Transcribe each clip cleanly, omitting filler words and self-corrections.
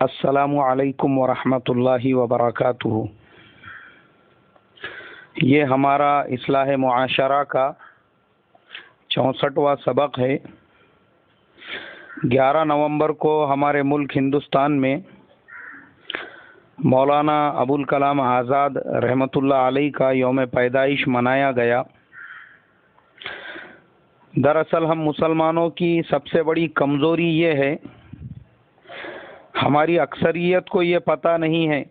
السلام علیکم ورحمۃ اللہ وبرکاتہ۔ یہ ہمارا اصلاح معاشرہ کا 64واں سبق ہے۔ 11 نومبر کو ہمارے ملک ہندوستان میں مولانا ابوالکلام آزاد رحمۃ اللہ علیہ کا یوم پیدائش منایا گیا۔ دراصل ہم مسلمانوں کی سب سے بڑی کمزوری یہ ہے، ہماری اکثریت کو یہ پتہ نہیں ہے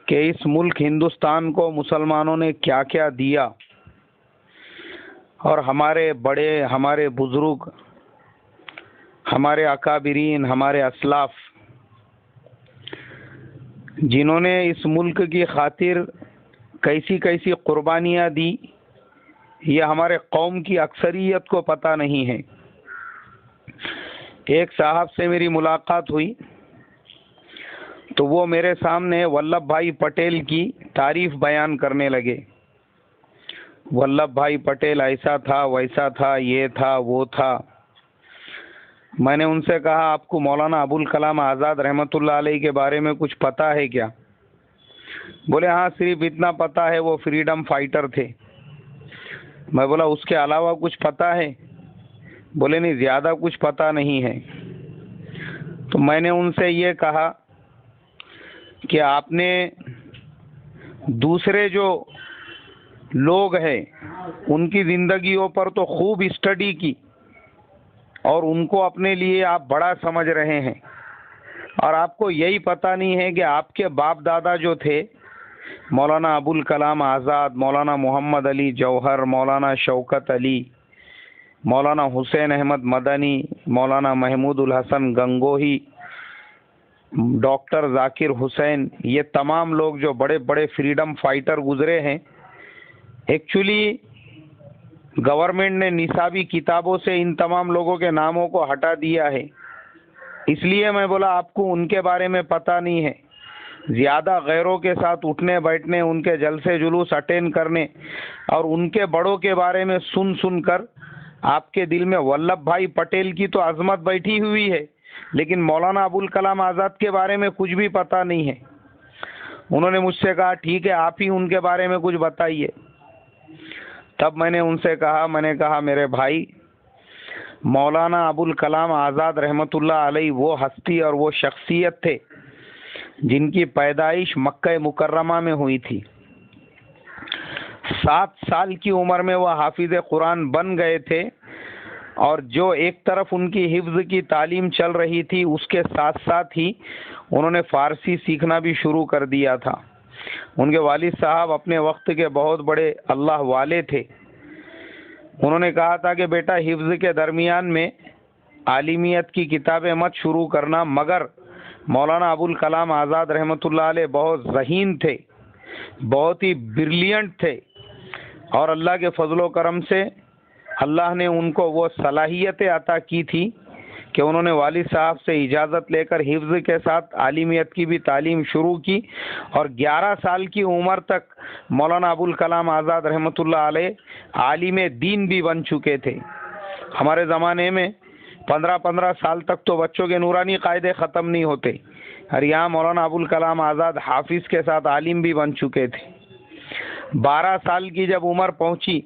کہ اس ملک ہندوستان کو مسلمانوں نے کیا کیا دیا، اور ہمارے بڑے، ہمارے بزرگ، ہمارے اکابرین، ہمارے اسلاف، جنہوں نے اس ملک کی خاطر کیسی کیسی قربانیاں دی، یہ ہمارے قوم کی اکثریت کو پتہ نہیں ہے۔ ایک صاحب سے میری ملاقات ہوئی تو وہ میرے سامنے ولبھ بھائی پٹیل کی تعریف بیان کرنے لگے۔ ولبھ بھائی پٹیل ایسا تھا، ویسا تھا، یہ تھا، وہ تھا۔ میں نے ان سے کہا، آپ کو مولانا ابوالکلام آزاد رحمۃ اللہ علیہ کے بارے میں کچھ پتہ ہے کیا؟ بولے ہاں، صرف اتنا پتہ ہے وہ فریڈم فائٹر تھے۔ میں بولا اس کے علاوہ کچھ پتہ ہے؟ بولے نہیں، زیادہ کچھ پتہ نہیں ہے۔ تو میں نے ان سے یہ کہا کہ آپ نے دوسرے جو لوگ ہیں ان کی زندگیوں پر تو خوب اسٹڈی کی، اور ان کو اپنے لیے آپ بڑا سمجھ رہے ہیں، اور آپ کو یہی پتہ نہیں ہے کہ آپ کے باپ دادا جو تھے، مولانا ابوالکلام آزاد، مولانا محمد علی جوہر، مولانا شوکت علی، مولانا حسین احمد مدنی، مولانا محمود الحسن گنگوہی، ڈاکٹر ذاکر حسین، یہ تمام لوگ جو بڑے بڑے فریڈم فائٹر گزرے ہیں، ایکچولی گورنمنٹ نے نصابی کتابوں سے ان تمام لوگوں کے ناموں کو ہٹا دیا ہے۔ اس لیے میں بولا آپ کو ان کے بارے میں پتہ نہیں ہے۔ زیادہ غیروں کے ساتھ اٹھنے بیٹھنے، ان کے جلسے جلوس اٹینڈ کرنے، اور ان کے بڑوں کے بارے میں سن کر آپ کے دل میں ولبھ بھائی پٹیل کی تو عظمت بیٹھی ہوئی ہے، لیکن مولانا ابوالکلام آزاد کے بارے میں کچھ بھی پتہ نہیں ہے۔ انہوں نے مجھ سے کہا ٹھیک ہے، آپ ہی ان کے بارے میں کچھ بتائیے۔ تب میں نے ان سے کہا میرے بھائی، مولانا ابوالکلام آزاد رحمۃ اللہ علیہ وہ ہستی اور وہ شخصیت تھے جن کی پیدائش مکہ مکرمہ میں ہوئی تھی۔ 7 سال کی عمر میں وہ حافظ قرآن بن گئے تھے، اور جو ایک طرف ان کی حفظ کی تعلیم چل رہی تھی، اس کے ساتھ ساتھ ہی انہوں نے فارسی سیکھنا بھی شروع کر دیا تھا۔ ان کے والد صاحب اپنے وقت کے بہت بڑے اللہ والے تھے۔ انہوں نے کہا تھا کہ بیٹا، حفظ کے درمیان میں عالمیت کی کتابیں مت شروع کرنا، مگر مولانا ابوالکلام آزاد رحمۃ اللہ علیہ بہت ذہین تھے، بہت ہی بریلینٹ تھے، اور اللہ کے فضل و کرم سے اللہ نے ان کو وہ صلاحیتیں عطا کی تھی کہ انہوں نے والد صاحب سے اجازت لے کر حفظ کے ساتھ عالمیت کی بھی تعلیم شروع کی، اور 11 سال کی عمر تک مولانا ابوالکلام آزاد رحمۃ اللہ علیہ عالم دین بھی بن چکے تھے۔ ہمارے زمانے میں 15 سال تک تو بچوں کے نورانی قاعدے ختم نہیں ہوتے، اور یہاں مولانا ابوالکلام آزاد حافظ کے ساتھ عالم بھی بن چکے تھے۔ 12 سال کی جب عمر پہنچی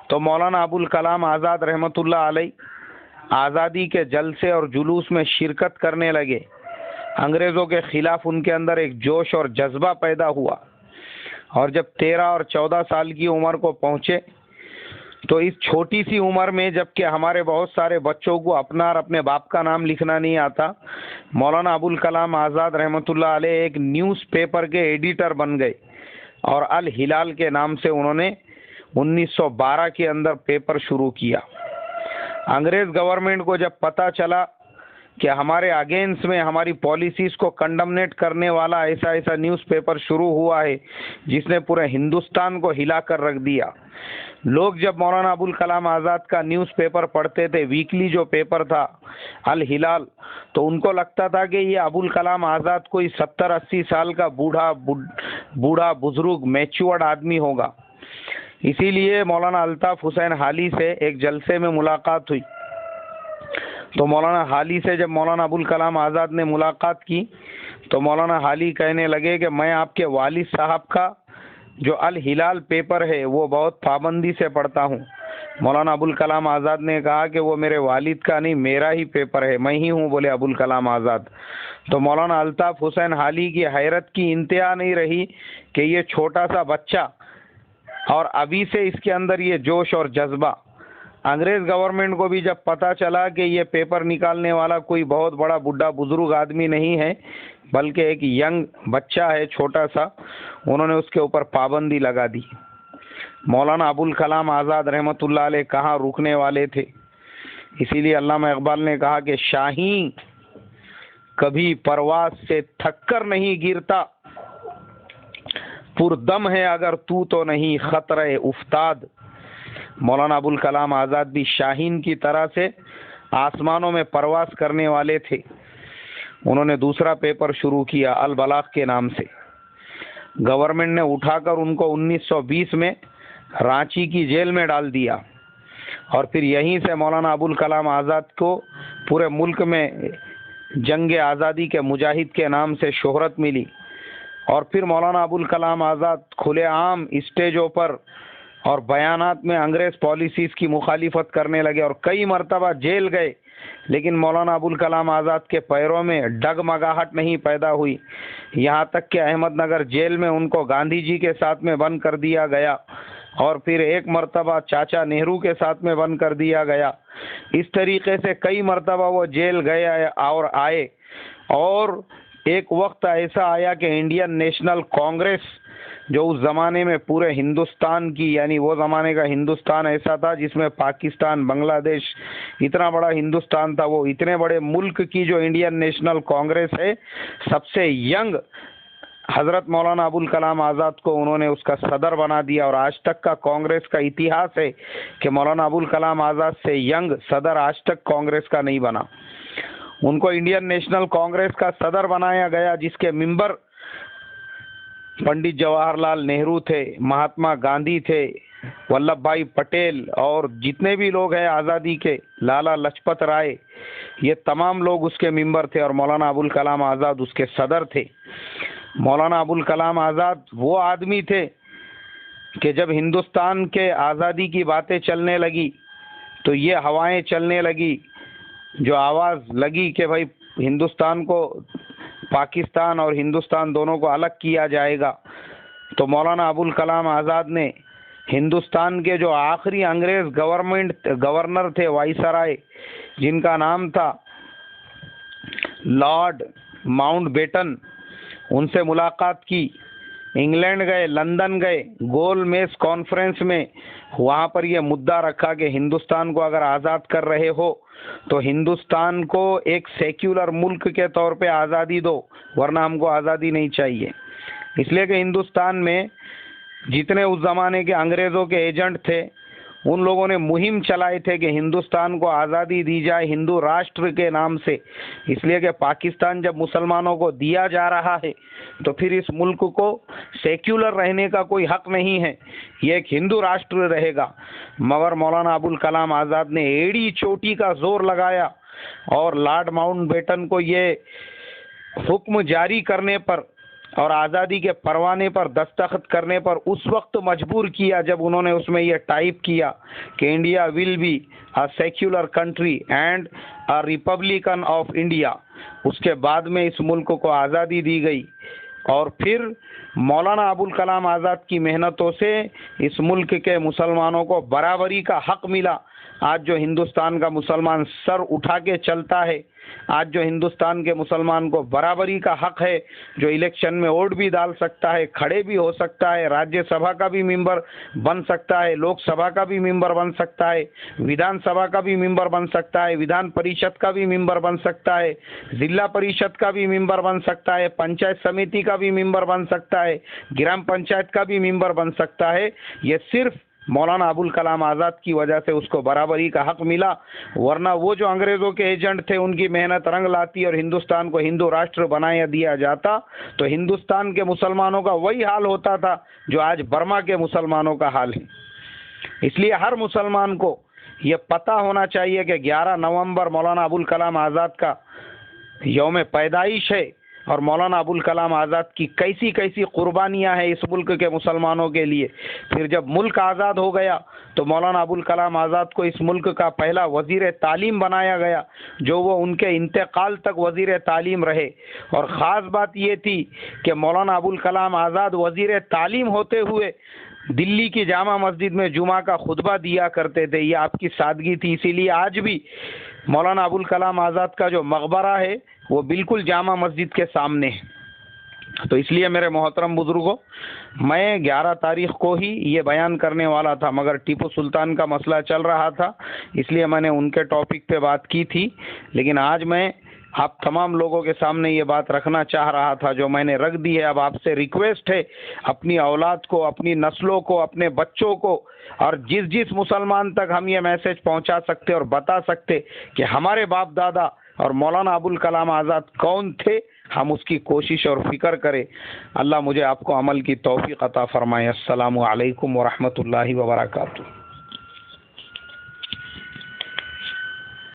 تو مولانا ابوالکلام آزاد رحمۃ اللہ علیہ آزادی کے جلسے اور جلوس میں شرکت کرنے لگے۔ انگریزوں کے خلاف ان کے اندر ایک جوش اور جذبہ پیدا ہوا، اور جب 13 اور 14 سال کی عمر کو پہنچے تو اس چھوٹی سی عمر میں، جبکہ ہمارے بہت سارے بچوں کو اپنا اور اپنے باپ کا نام لکھنا نہیں آتا، مولانا ابوالکلام آزاد رحمۃ اللہ علیہ ایک نیوز پیپر کے ایڈیٹر بن گئے، اور الہلال کے نام سے انہوں نے 1912 کے اندر پیپر شروع کیا۔ انگریز گورنمنٹ کو جب پتہ چلا کہ ہمارے اگینسٹ میں ہماری پالیسیز کو کنڈمنیٹ کرنے والا ایسا نیوز پیپر شروع ہوا ہے جس نے پورے ہندوستان کو ہلا کر رکھ دیا، لوگ جب مولانا ابوالکلام آزاد کا نیوز پیپر پڑھتے تھے، ویکلی جو پیپر تھا الہلال، تو ان کو لگتا تھا کہ یہ ابوالکلام آزاد کوئی 70-80 سال کا بوڑھا بزرگ میچورڈ آدمی ہوگا۔ اسی لیے مولانا الطاف حسین حالی سے ایک جلسے میں ملاقات ہوئی تو مولانا حالی سے جب مولانا ابوالکلام آزاد نے ملاقات کی تو مولانا حالی کہنے لگے کہ میں آپ کے والد صاحب کا جو الہلال پیپر ہے وہ بہت پابندی سے پڑھتا ہوں۔ مولانا ابوالکلام آزاد نے کہا کہ وہ میرے والد کا نہیں، میرا ہی پیپر ہے، میں ہی ہوں، بولے ابوالکلام آزاد۔ تو مولانا الطاف حسین حالی کی حیرت کی انتہا نہیں رہی کہ یہ چھوٹا سا بچہ اور ابھی سے اس کے اندر یہ جوش اور جذبہ۔ انگریز گورنمنٹ کو بھی جب پتہ چلا کہ یہ پیپر نکالنے والا کوئی بہت بڑا بڈھا بزرگ آدمی نہیں ہے بلکہ ایک ینگ بچہ ہے چھوٹا سا، انہوں نے اس کے اوپر پابندی لگا دی۔ مولانا ابوالکلام آزاد رحمۃ اللہ علیہ کہاں رکنے والے تھے، اسی لیے علامہ اقبال نے کہا کہ شاہین کبھی پرواز سے تھک کر نہیں گرتا، پردم ہے اگر تو نہیں خطرہ افتاد۔ مولانا ابوالکلام آزاد بھی شاہین کی طرح سے آسمانوں میں پرواز کرنے والے تھے۔ انہوں نے دوسرا پیپر شروع کیا البلاغ کے نام سے۔ گورنمنٹ نے اٹھا کر ان کو 1920 میں رانچی کی جیل میں ڈال دیا، اور پھر یہیں سے مولانا ابوالکلام آزاد کو پورے ملک میں جنگ آزادی کے مجاہد کے نام سے شہرت ملی، اور پھر مولانا ابوالکلام آزاد کھلے عام اسٹیجوں پر اور بیانات میں انگریز پالیسیز کی مخالفت کرنے لگے اور کئی مرتبہ جیل گئے، لیکن مولانا ابوالکلام آزاد کے پیروں میں ڈگمگاہٹ نہیں پیدا ہوئی، یہاں تک کہ احمد نگر جیل میں ان کو گاندھی جی کے ساتھ میں بند کر دیا گیا، اور پھر ایک مرتبہ چاچا نہرو کے ساتھ میں بند کر دیا گیا۔ اس طریقے سے کئی مرتبہ وہ جیل گئے اور آئے، اور ایک وقت ایسا آیا کہ انڈین نیشنل کانگریس جو اس زمانے میں پورے ہندوستان کی، یعنی وہ زمانے کا ہندوستان ایسا تھا جس میں پاکستان، بنگلہ دیش، اتنا بڑا ہندوستان تھا، وہ اتنے بڑے ملک کی جو انڈین نیشنل کانگریس ہے، سب سے ینگ حضرت مولانا ابوالکلام آزاد کو انہوں نے اس کا صدر بنا دیا، اور آج تک کا کانگریس کا اتہاس ہے کہ مولانا ابوالکلام آزاد سے ینگ صدر آج تک کانگریس کا نہیں بنا۔ ان کو انڈین نیشنل کانگریس کا صدر بنایا گیا، جس کے ممبر پنڈت جواہر لال نہرو تھے، مہاتما گاندھی تھے، ولبھ بھائی پٹیل، اور جتنے بھی لوگ ہیں آزادی کے، لالا لاجپت رائے، یہ تمام لوگ اس کے ممبر تھے، اور مولانا ابوالکلام آزاد اس کے صدر تھے۔ مولانا ابوالکلام آزاد وہ آدمی تھے کہ جب ہندوستان کے آزادی کی باتیں چلنے لگی تو یہ ہوائیں چلنے لگی، جو آواز لگی کہ بھائی ہندوستان کو، پاکستان اور ہندوستان دونوں کو الگ کیا جائے گا، تو مولانا ابوالکلام آزاد نے ہندوستان کے جو آخری انگریز گورنر تھے، وائسرائے، جن کا نام تھا لارڈ ماؤنٹ بیٹن، ان سے ملاقات کی، انگلینڈ گئے، لندن گئے، گول میز کانفرنس میں وہاں پر یہ مدعا رکھا کہ ہندوستان کو اگر آزاد کر رہے ہو تو ہندوستان کو ایک سیکولر ملک کے طور پہ آزادی دو، ورنہ ہم کو آزادی نہیں چاہیے۔ اس لیے کہ ہندوستان میں جتنے اس زمانے کے انگریزوں کے ایجنٹ تھے، ان لوگوں نے مہم چلائے تھے کہ ہندوستان کو آزادی دی جائے ہندو راشٹر کے نام سے، اس لیے کہ پاکستان جب مسلمانوں کو دیا جا رہا ہے تو پھر اس ملک کو سیکولر رہنے کا کوئی حق نہیں ہے، یہ ایک ہندو راشٹر رہے گا۔ مگر مولانا ابوالکلام آزاد نے ایڑی چوٹی کا زور لگایا اور لارڈ ماؤنٹ بیٹن کو یہ حکم جاری کرنے پر اور آزادی کے پروانے پر دستخط کرنے پر اس وقت مجبور کیا جب انہوں نے اس میں یہ ٹائپ کیا کہ India will be a secular country and a republican of India. اس کے بعد میں اس ملک کو آزادی دی گئی، اور پھر مولانا ابوالکلام آزاد کی محنتوں سے اس ملک کے مسلمانوں کو برابری کا حق ملا۔ آج جو ہندوستان کا مسلمان سر اٹھا کے چلتا ہے، آج جو ہندوستان کے مسلمان کو برابری کا حق ہے، جو الیکشن میں ووٹ بھی ڈال سکتا ہے، کھڑے بھی ہو سکتا ہے، راجیہ سبھا کا بھی ممبر بن سکتا ہے، لوک سبھا کا بھی ممبر بن سکتا ہے، ودھان سبھا کا بھی ممبر بن سکتا ہے، ودھان پریشد کا بھی ممبر بن سکتا ہے، ضلع پریشد کا بھی ممبر بن سکتا ہے، پنچایت سمیتی کا بھی ممبر بن سکتا ہے، گرام پنچایت کا بھی ممبر بن سکتا ہے۔ یہ صرف مولانا ابوالکلام آزاد کی وجہ سے اس کو برابری کا حق ملا، ورنہ وہ جو انگریزوں کے ایجنٹ تھے ان کی محنت رنگ لاتی اور ہندوستان کو ہندو راشٹر بنایا دیا جاتا تو ہندوستان کے مسلمانوں کا وہی حال ہوتا تھا جو آج برما کے مسلمانوں کا حال ہے۔ اس لیے ہر مسلمان کو یہ پتہ ہونا چاہیے کہ 11 نومبر مولانا ابوالکلام آزاد کا یوم پیدائش ہے، اور مولانا ابوالکلام آزاد کی کیسی کیسی قربانیاں ہیں اس ملک کے مسلمانوں کے لیے۔ پھر جب ملک آزاد ہو گیا تو مولانا ابوالکلام آزاد کو اس ملک کا پہلا وزیر تعلیم بنایا گیا، جو وہ ان کے انتقال تک وزیر تعلیم رہے۔ اور خاص بات یہ تھی کہ مولانا ابوالکلام آزاد وزیر تعلیم ہوتے ہوئے دلی کی جامع مسجد میں جمعہ کا خطبہ دیا کرتے تھے۔ یہ آپ کی سادگی تھی، اسی لیے آج بھی مولانا ابوالکلام آزاد کا جو مقبرہ ہے وہ بالکل جامع مسجد کے سامنے ہے۔ تو اس لیے میرے محترم بزرگوں، میں 11 تاریخ کو ہی یہ بیان کرنے والا تھا، مگر ٹیپو سلطان کا مسئلہ چل رہا تھا، اس لیے میں نے ان کے ٹاپک پہ بات کی تھی۔ لیکن آج میں آپ تمام لوگوں کے سامنے یہ بات رکھنا چاہ رہا تھا جو میں نے رکھ دی ہے۔ اب آپ سے ریکویسٹ ہے، اپنی اولاد کو، اپنی نسلوں کو، اپنے بچوں کو، اور جس مسلمان تک ہم یہ میسج پہنچا سکتے اور بتا سکتے کہ ہمارے باپ دادا اور مولانا ابوالکلام آزاد کون تھے، ہم اس کی کوشش اور فکر کریں۔ اللہ مجھے آپ کو عمل کی توفیق عطا فرمائے۔ السلام علیکم ورحمۃ اللہ وبرکاتہ۔